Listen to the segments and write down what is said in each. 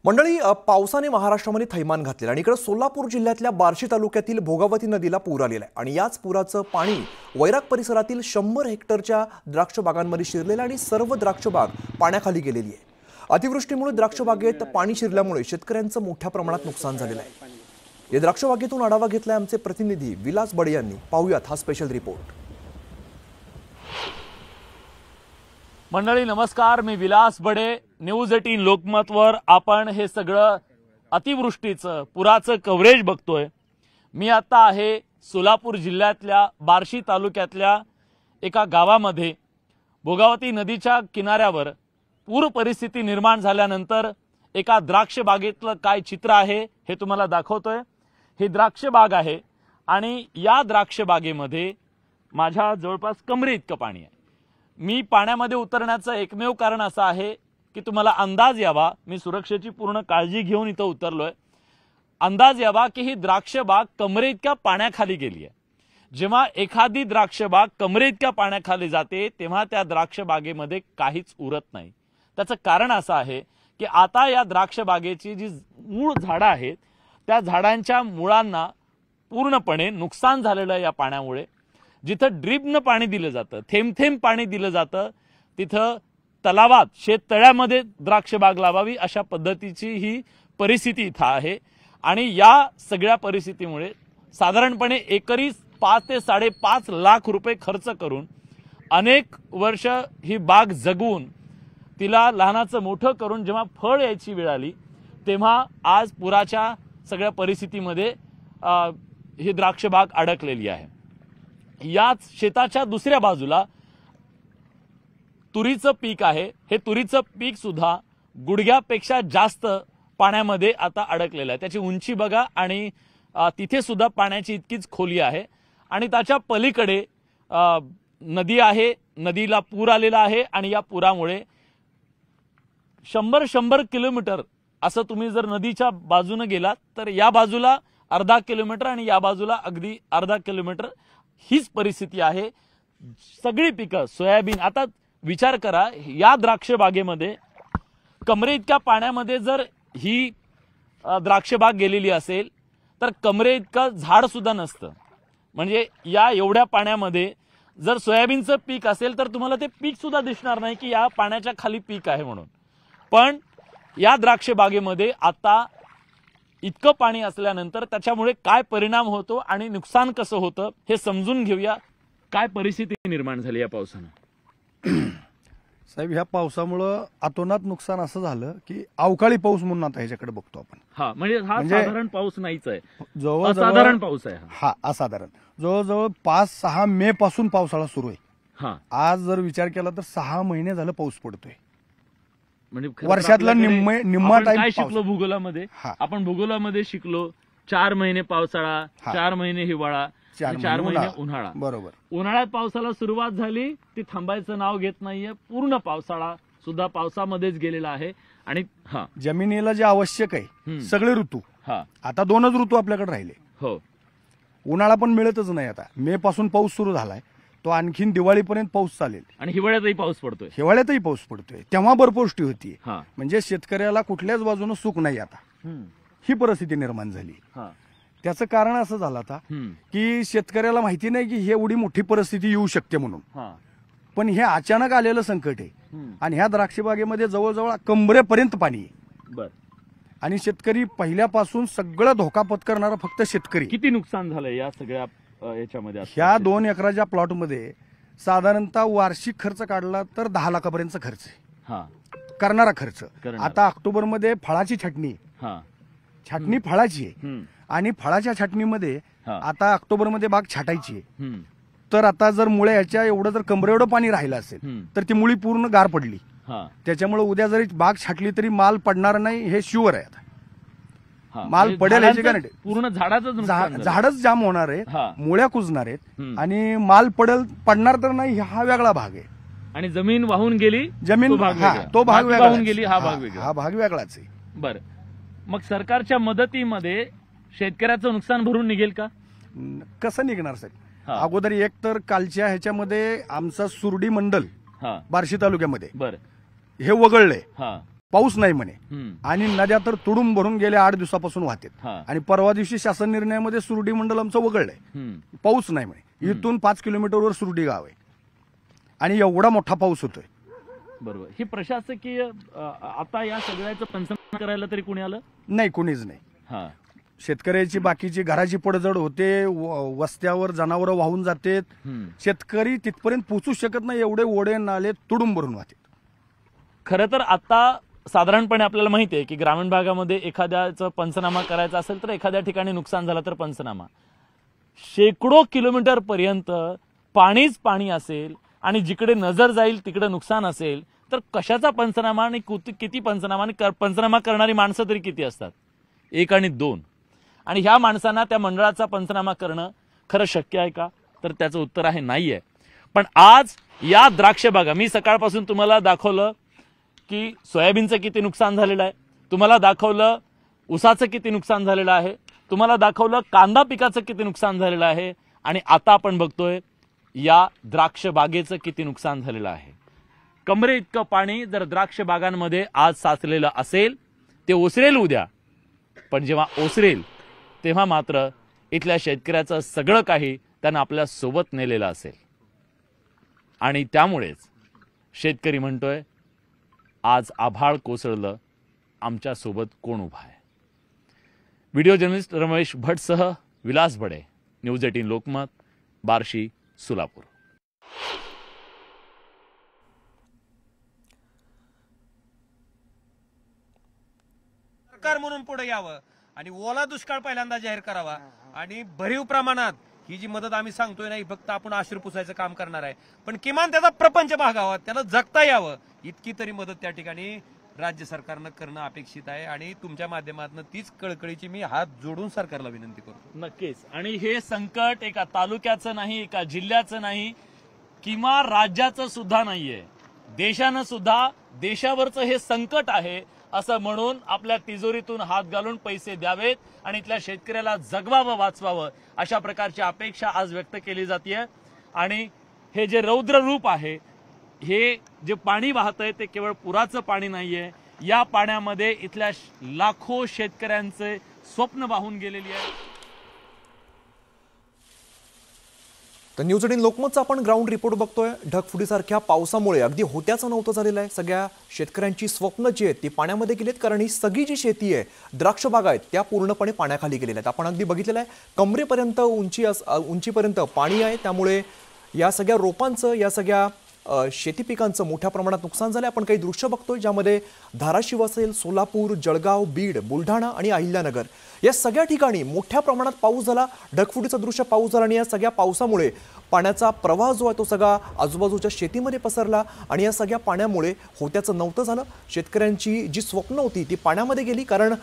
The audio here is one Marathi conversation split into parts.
मंडळी, पावसाने महाराष्ट्रामध्ये थैमान घातलेलं आणि इकडे सोलापूर जिल्ह्यातल्या बार्शी तालुक्यातील भोगावती नदीला पूर आलेला आहे आणि याच पुराचं पाणी वैराग परिसरातील 100 हेक्टरच्या द्राक्ष बागांमध्ये शिरलेलं आणि सर्व द्राक्ष बाग पाण्याखाली गेलेली आहे। अतिवृष्टीमुळे द्राक्ष बागेत पाणी शिरल्यामुळे शेतकऱ्यांचं मोठ्या प्रमाणात नुकसान झालेलं आहे। या द्राक्ष बागेतून आढावा घेतलाय आमचे प्रतिनिधी विलास बडे यांनी। पाहूयात हा स्पेशल रिपोर्ट। मंडळी नमस्कार, मी विलास बडे, न्यूज 18 लोकमतवर आपण हे सगळं अतिवृष्टीचं पुराचं कव्हरेज बघतोय। मी आता आहे सोलापूर जिल्ह्यातल्या बार्शी तालुक्यातल्या एका गावामध्ये। भोगावती नदीच्या किनाऱ्यावर पूर परिस्थिती निर्माण झाल्यानंतर एका द्राक्ष बागेतलं काय चित्र आहे हे तुम्हाला दाखवतोय। ही द्राक्ष बाग आहे आणि या द्राक्ष बागेमध्ये माझ्या जवळपास कमरे इतकं पाणी आहे। मी पाण्यामध्ये उतरण्याचं एकमेव कारण असं आहे की तुम्हाला अंदाज यावा, मी सुरक्षेची पूर्ण काळजी घेऊन इथं उतरलोय। अंदाज यावा की ही द्राक्ष बाग कमरे इतक्या पाण्याखाली गेली आहे। जेव्हा एखादी द्राक्ष बाग कमरे इतक्या पाण्याखाली जाते तेव्हा त्या द्राक्ष बागेमध्ये काहीच उरत नाही। त्याचं कारण असं आहे की आता या द्राक्ष बागेची जी मूळ झाडं आहेत त्या झाडांच्या मुळांना पूर्णपणे नुकसान झालेलं आहे या पाण्यामुळे। जिथं ड्रिपनं पाणी दिलं जातं, थेंब थेंब पाणी दिलं जातं, तिथं तलावात शेततळ्यामध्ये द्राक्ष बाग लावावी अशा पद्धतीची ही परिस्थिती इथं आहे। आणि या सगळ्या परिस्थितीमुळे साधारणपणे एकरी 5 ते 5.5 लाख रुपये खर्च करून अनेक वर्ष ही बाग जगवून तिला लहानाचं मोठं करून जेव्हा फळ यायची वेळ आली तेव्हा आज पुराच्या सगळ्या परिस्थितीमध्ये ही द्राक्ष बाग अडकलेली आहे। याच शेताच्या दुसऱ्या बाजूला तुरीचं पीक आहे। हे तुरीचं पीक सुद्धा गुडघ्यापेक्षा जास्त पाण्यामध्ये आता अडकलेलं आहे। त्याची उंची बघा आणि तिथे सुद्धा पाण्याची इतकीच खोली आहे आणि त्याच्या पलीकडे नदी आहे। नदीला पूर आलेला आहे आणि या पुरामुळे 100 किलोमीटर असं तुम्ही जर नदीच्या बाजूने गेलात तर या बाजूला अर्धा किलोमीटर आणि या बाजूला अगदी अर्धा किलोमीटर हीच परिस्थिती आहे। सगळी पिकं सोयाबीन, आता विचार करा या द्राक्ष बागेमध्ये कमरे इतक्या पाण्यामध्ये जर ही द्राक्ष बाग गेलेली असेल तर कमरे इतकं झाड सुद्धा नसतं। म्हणजे या एवढ्या पाण्यामध्ये जर सोयाबीनचं पीक असेल तर तुम्हाला ते पीक सुद्धा दिसणार नाही की या पाण्याच्या खाली पीक आहे म्हणून। पण या द्राक्ष बागेमध्ये आता इतकं पाणी असल्यानंतर त्याच्यामुळे काय परिणाम होतो आणि नुकसान कसं होतं हे समजून घेऊया। काय परिस्थिती निर्माण झाली या पावसानं? साहेब, ह्या पावसामुळं अतोनात नुकसान असं झालं की अवकाळी पाऊस म्हणून आता ह्याच्याकडे बघतो आपण। हा म्हणजे साधारण पाऊस नाहीच आहे, असाधारण पाऊस आहे हा असाधारण। जवळजवळ 5-6 मे पासून पावसाळा सुरू आहे। हा, आज जर विचार केला तर 6 महिने झालं पाऊस पडतोय। म्हणजे वर्षातला निम्मा टाइम काय शिकलो भूगोलामध्ये? आपण भूगोलामध्ये शिकलो 4 महिने पावसाळा, 4 महिने हिवाळा, 4 महिने उन्हाळा। बरोबर। उन्हाळ्यात पावसाला सुरुवात झाली ती थांबायचं नाव घेत नाहीये। पूर्ण पावसाळा सुद्धा पावसामध्येच गेलेला आहे आणि जमिनीला जे आवश्यक आहे सगळे ऋतू, आता 2च ऋतू आपल्याकडे राहिले। हो, उन्हाळा पण मिळतच नाही। आता मे पासून पाऊस सुरू झालाय, तो आणखीन दिवाळीपर्यंत पाऊस चालेल आणि हिवाळ्यातही पाऊस पडतोय। हिवाळ्यातही पाऊस पडतोय, तेव्हा बर्फवृष्टी होती। म्हणजे शेतकऱ्याला कुठल्याच बाजूनं सुख नाही आता, ही परिस्थिती निर्माण झाली। त्याचं कारण असं झालं आता की शेतकऱ्याला माहिती नाही की हे एवढी मोठी परिस्थिती येऊ शकते म्हणून। पण हे अचानक आलेलं संकट आहे आणि ह्या द्राक्ष बागेमध्ये जवळजवळ कमरेपर्यंत पाणी आहे। आणि शेतकरी पहिल्यापासून सगळं धोका पत्करणारा फक्त शेतकरी। किती नुकसान झालंय या सगळ्या याच्यामध्ये? ह्या 2 एकराच्या प्लॉटमध्ये साधारणतः वार्षिक खर्च काढला तर 10 लाखापर्यंत खर्च आहे, करणारा खर्च। आता ऑक्टोबरमध्ये फळाची छाटणी फळाची आहे आणि फळाच्या छाटणीमध्ये आता ऑक्टोबरमध्ये बाग छाटायची आहे। तर आता जर मुळे ह्याच्या एवढं जर कमरे एवढं पाणी राहिलं असेल तर ती मुळी पूर्ण गार पडली, त्याच्यामुळे उद्या जरी बाग छाटली तरी माल पडणार नाही हे शुअर आहे। आता माल पडेल याची गॅरंटी, पूर्ण झाडच जाम होणार आहे, मुळ्या कुजणार आहेत आणि माल पडणार तर नाही हा वेगळा भाग आहे। आणि जमीन वाहून गेली, जमीन तो भाग वेगळा वाहून गेली, हा भाग वेगळाच आहे। बरं, मग सरकारच्या मदतीमध्ये शेतकऱ्याचं नुकसान भरून निघेल का? कसं निघणार साहेब? अगोदर एक तर कालच्या ह्याच्यामध्ये आमचा सुरडी मंडल बार्शी तालुक्यामध्ये बरं हे वगळले, पाऊस नाही म्हणे आणि नद्या तर तुडूंब भरून गेल्या 8 दिवसापासून वाहतात आणि परवा दिवशी शासन निर्णयामध्ये सुरडी मंडल आमचं वगळलंय. पाऊस नाही म्हणे. इथून 5 किलोमीटरवर सुरडी गाव आहे आणि एवढा मोठा पाऊस होतोय. बरोबर. ही प्रशासकीय आता या सगळ्याचं पंचनामा करायला तरी कोणी आलं नाही? कोणीच नाही. शेतकऱ्याची बाकीची घराची पडझड होते, वस्त्यावर जनावरं वाहून जातात, शेतकरी तिथपर्यंत पोहोचू शकत नाही, एवढे ओढे नाले तुडूंब भरून वाहतात. खरं तर आता साधारणपणे आपल्याला माहिती आहे की ग्रामीण भागामध्ये एखाद्याचं पंचनामा करायचा असेल तर एखाद्या ठिकाणी नुकसान झालं तर पंचनामा, शेकडो किलोमीटर पर्यंत पाणीच पाणी असेल आणि जिकडे नजर जाईल तिकडे नुकसान असेल तर कशाचा पंचनामा आणि किती पंचनामा आणि पंचनामा करणारी माणसं तरी किती असतात? 1 आणि 2. आणि ह्या माणसांना त्या मंडळाचा पंचनामा करणं खरं शक्य आहे का? तर त्याचं उत्तर आहे नाहीये. पण आज या द्राक्ष बागा मी सकाळपासून तुम्हाला दाखवलं की सोयाबीनचं किती नुकसान झालेलं आहे, तुम्हाला दाखवलं ऊसाचं किती नुकसान झालेलं आहे, तुम्हाला दाखवलं कांदा पिकाचं किती नुकसान झालेलं आहे आणि आता आपण बघतोय या द्राक्ष बागेचं किती नुकसान झालेलं आहे. कमरे इतकं पाणी जर द्राक्ष बागांमध्ये आज साचलेलं असेल ते ओसरेल उद्या, पण जेव्हा ओसरेल तेव्हा मात्र इथल्या शेतकऱ्याचं सगळं काही त्यानं आपल्या सोबत नेलेलं असेल. आणि त्यामुळेच शेतकरी म्हणतोय आज आभाळ कोसळलं, आमच्या सोबत कोण उभा आहे? व्हिडिओ जर्नलिस्ट रमेश भटसह विलास बडे, न्यूज 18 लोकमत, बार्शी, सोलापूर. सरकार म्हणून पुढे यावं आणि ओला दुष्काळ पहिल्यांदा जाहीर करावा आणि भरीव प्रमाणात ही जी मदत आम्ही सांगतोय नाही फक्त आपण आश्रू पुसायचं काम करणार आहे, पण किमान त्याचा प्रपंच भागावा, त्याला जगता यावं इतकी तरी मदत त्या ठिकाणी राज्य सरकारनं करणं अपेक्षित आहे. आणि तुमच्या माध्यमातून तीच कळकळीची मी हात जोडून सरकारला विनंती करतो. नक्कीच. आणि हे संकट एका तालुक्याचं नाही, एका जिल्ह्याचं नाही, किंवा राज्याचं सुद्धा नाहीये, देशानं सुद्धा देशावरचं हे संकट आहे असं म्हणून आपल्या तिजोरीतून हात घालून पैसे द्यावेत आणि इथल्या शेतकऱ्याला जगवावं, वाचवावं अशा प्रकारची अपेक्षा आज व्यक्त केली जाते. आणि हे जे रौद्र रूप आहे, हे जे पाणी वाहतंय ते केवळ पुराचं पाणी नाहीये, या पाण्यामध्ये इथल्या लाखो शेतकऱ्यांचे स्वप्न वाहून गेलेली आहे. तर न्यूज 18 लोकमतचा आपण ग्राउंड रिपोर्ट बघतोय. ढगफुटीसारख्या पावसामुळे अगदी होत्याचं नव्हतं झालेलं आहे. सगळ्या शेतकऱ्यांची स्वप्न जी आहेत ती पाण्यामध्ये गेलीत, कारण ही सगळी जी शेती आहे, द्राक्ष बागा आहेत, त्या पूर्णपणे पाण्याखाली गेलेल्या आहेत. आपण अगदी बघितलेलं आहे, कमरेपर्यंत उंचीपर्यंत पाणी आहे. त्यामुळे या सगळ्या रोपांचं, या सगळ्या शेती पिकांचं मोठ्या प्रमाणात नुकसान झालं. आपण काही दृश्य बघतोय ज्यामध्ये धाराशिव असेल, सोलापूर, जळगाव, बीड, बुलढाणा आणि अहिल्यानगर या सगळ्या ठिकाणी मोठ्या प्रमाणात पाऊस झाला. ढगफुटीचं दृश्य पाऊस झाला आणि या सगळ्या पावसामुळे पाण्याचा प्रवाह जो आहे तो सगळा आजूबाजूच्या शेतीमध्ये पसरला आणि या सगळ्या पाण्यामुळे होत्याचं नव्हतं झालं. शेतकऱ्यांची जी स्वप्न होती ती पाण्यामध्ये गेली, कारण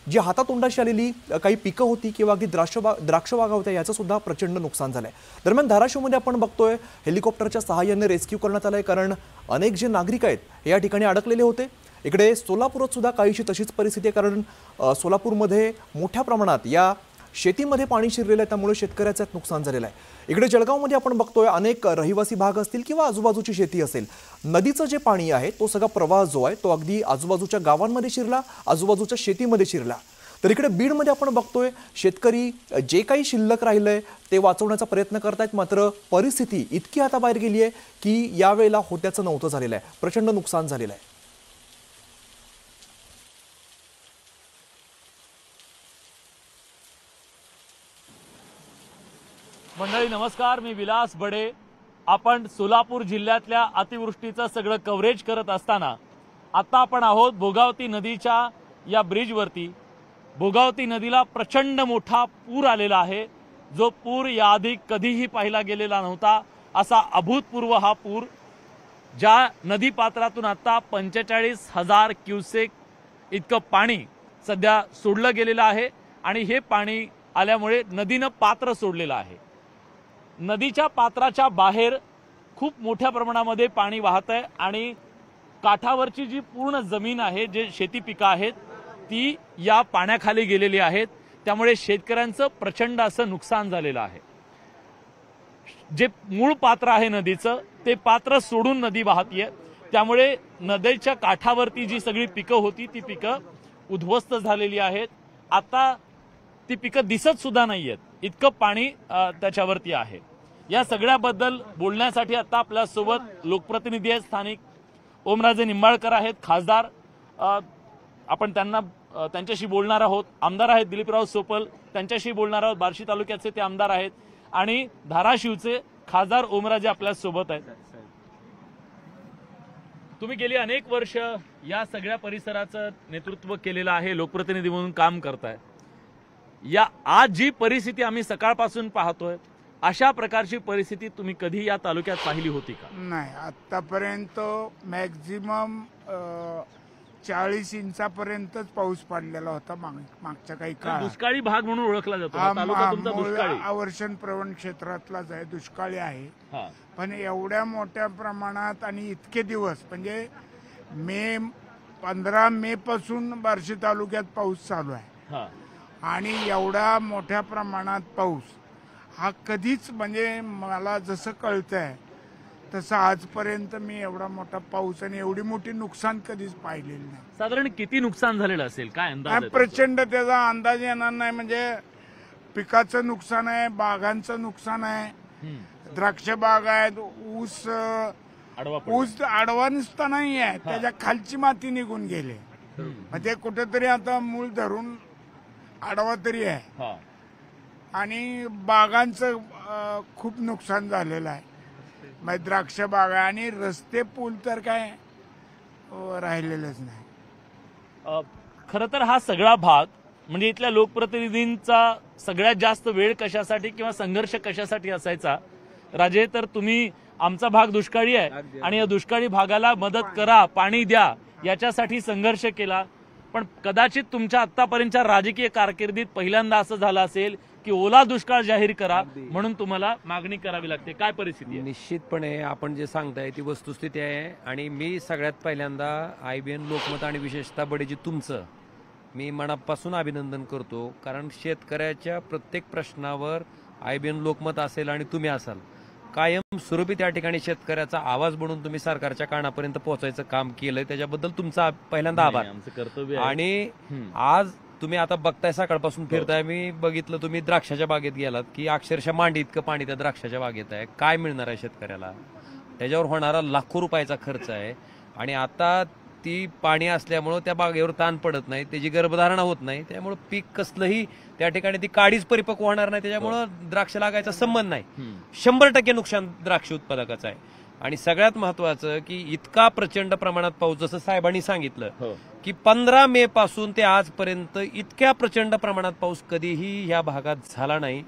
जी हातातोंडाशी आलेली काही पिकं होती किंवा अगदी द्राक्ष बागा होत्या याचं सुद्धा प्रचंड नुकसान झालंय. दरम्यान धाराशिवमध्ये आपण बघतोय हेलिकॉप्टरच्या सहाय्याने रेस्क्यू करण्यात आलंय, कारण अनेक जे नागरिक आहेत हे या ठिकाणी अडकलेले होते. इकडे सोलापुरात सुद्धा काहीशी तशीच परिस्थिती आहे, कारण सोलापूरमध्ये मोठ्या प्रमाणात या शेतीमध्ये पाणी शिरलेलं आहे, त्यामुळे शेतकऱ्याचं नुकसान झालेलं आहे. इकडे जळगावमध्ये आपण बघतोय अनेक रहिवासी भाग असतील किंवा आजूबाजूची शेती असेल, नदीचं जे पाणी आहे तो सगळा प्रवाह जो आहे तो अगदी आजूबाजूच्या गावांमध्ये शिरला, आजूबाजूच्या शेतीमध्ये शिरला. तर इकडे बीडमध्ये आपण बघतोय शेतकरी जे काही शिल्लक राहिलंय ते वाचवण्याचा प्रयत्न करतायत, मात्र परिस्थिती इतकी हाताबाहेर गेली आहे की यावेळेला होत्याचं नव्हतं झालेलं आहे, प्रचंड नुकसान झालेलं आहे. मंडळी नमस्कार, मी विलास बडे. आपण सोलापूर जिल्ह्यातल्या अतिवृष्टीचं सगळं कव्हरेज करत असताना आता आपण आहोत भोगावती नदीच्या या ब्रिजवरती. भोगावती नदीला प्रचंड मोठा पूर आलेला आहे, जो पूर याआधी कधीही पाहिला गेलेला नव्हता. असा अभूतपूर्व हा पूर, ज्या नदी पात्रातून आता 45,000 क्युसेक इतकं पाणी सध्या सोडलं गेलेलं आहे आणि हे पाणी आल्यामुळे नदीनं पात्र सोडलेलं आहे. नदीच्या पात्राच्या बाहेर खूप मोठ्या प्रमाणामध्ये पाणी वाहत आहे आणि काठावरची जी पूर्ण जमीन आहे, जे शेती पिकं आहेत ती या पाण्याखाली गेलेली आहेत. त्यामुळे शेतकऱ्यांचं प्रचंड असं नुकसान झालेलं आहे. जे मूळ पात्र आहे नदीचं ते पात्र सोडून नदी वाहतीये, त्यामुळे नदीच्या काठावरती जी सगळी पिकं होती ती पिकं उद्ध्वस्त झालेली आहेत. आता ती पिकं दिसत सुद्धा नाहीयेत, इतकं पाणी त्याच्यावरती आहे. या सगळ्याबद्दल बोलण्यासाठी आता आपल्यासोबत लोकप्रतिनिधी आहेत, स्थानिक ओमराजे निंबाळकर आहेत, खासदार. आपण त्यांच्याशी बोलणार आहोत. आमदार आहेत दिलीपराव सोपल, त्यांच्याशी बोलणार आहोत. बार्शी तालुक्याचे ते आमदार आहेत आणि धाराशिवचे खासदार ओमराजे आपल्या सोबत आहेत. तुम्ही गेली अनेक वर्ष या सगळ्या परिसराचं नेतृत्व केलेलं आहे, लोकप्रतिनिधी म्हणून काम करताय. या आज जी परिस्थिती आम्ही सकाळपासून पाहतोय, अशा प्रकारची परिस्थिती तुम्ही कधी या तालुक्यात पाहिली होती का? नाही, आतापर्यंत मॅक्झिमम 40 इंचापर्यंतच पाऊस पडलेला होता मागच्या काही काळात. दुष्काळी भाग म्हणून ओळखला जातो हा तालुका तुमचा. दुष्काळी आवर्षण प्रवण क्षेत्रातलाच आहे, दुष्काळी आहे. हा. पण एवढ्या मोठ्या प्रमाणात आणि इतके दिवस म्हणजे 15 मे पासून बार्शी तालुक्यात पाऊस चालू आहे. हा. आणि एवढ्या मोठ्या प्रमाणात पाऊस हा कधीच म्हणजे मला जसं कळतंय तसं आजपर्यंत मी एवढा मोठा पाऊस आणि एवढी मोठी नुकसान कधीच पाहिलेलं नाही. साधारण किती नुकसान झालेलं असेल, काय अंदाज आहे? प्रचंड त्याचा अंदाज येणार नाही. म्हणजे पिकाचं नुकसान आहे, बागांचं नुकसान आहे, द्राक्ष बाग आहेत, ऊस आडवा नुसता नाही आहे, त्याच्या खालची माती निघून गेली. म्हणजे कुठेतरी आता मूळ धरून आडवा तरी आहे. आणि बागांचं खूप नुकसान झालेलं आहे. मग द्राक्ष बाग आहे आणि रस्ते पूल तर काय राहिलेलंच नाही. खरं तर हा सगळा भाग म्हणजे इथल्या लोकप्रतिनिधींचा सगळ्यात जास्त वेळ कशासाठी किंवा संघर्ष कशासाठी असायचा राजे, तर तुम्ही आमचा भाग दुष्काळी आहे आणि या दुष्काळी भागाला मदत करा, पाणी द्या, याच्यासाठी संघर्ष केला. पण कदाचित तुमच्या आतापर्यंतच्या राजकीय कारकिर्दीत पहिल्यांदा असं झालं असेल की ओला दुष्काळ जाहीर करा म्हणून तुम्हाला मागणी करावी लागते. काय परिस्थिती आहे? निश्चितपणे आपण जे सांगताय ती वस्तुस्थिती आहे. आणि मी सगळ्यात पहिल्यांदा IBN लोकमत आणि विशेषतः बडेजी तुमचं मी मनापासून अभिनंदन करतो. कारण शेतकऱ्याच्या प्रत्येक प्रश्नावर IBN लोकमत असेल आणि तुम्ही असाल कायम स्वरूपी त्या ठिकाणी शेतकऱ्याचा आवाज बनून तुम्ही सरकारच्या कानापर्यंत पोहोचायचं काम केलंय, त्याच्याबद्दल तुमचा पहिल्यांदा आभार. आमचं कर्तव्य. आणि आज तुम्ही आता बघताय, सकाळपासून फिरताय, मी बघितलं तुम्ही द्राक्षाच्या बागेत गेलात की अक्षरशः मांडी इतकं पाणी त्या द्राक्षाच्या बागेत आहे. काय मिळणार आहे शेतकऱ्याला? त्याच्यावर होणारा लाखो रुपयाचा खर्च आहे. आणि आता ती पाणी असल्यामुळं त्या बागेवर ताण पडत नाही, त्याची गर्भधारणा होत नाही, त्यामुळं पीक कसलंही त्या ठिकाणी ती काडीच परिपक्व होणार नाही, त्याच्यामुळं द्राक्ष लागायचा संबंध नाही. 100% नुकसान द्राक्ष उत्पादकाचं आहे. आणि सगळ्यात महत्वाचं की इतका प्रचंड प्रमाणात पाऊस, जसं साहेबांनी सांगितलं की 15 मे पासून ते आजपर्यंत इतक्या प्रचंड प्रमाणात पाऊस कधीही या भागात झाला नाही.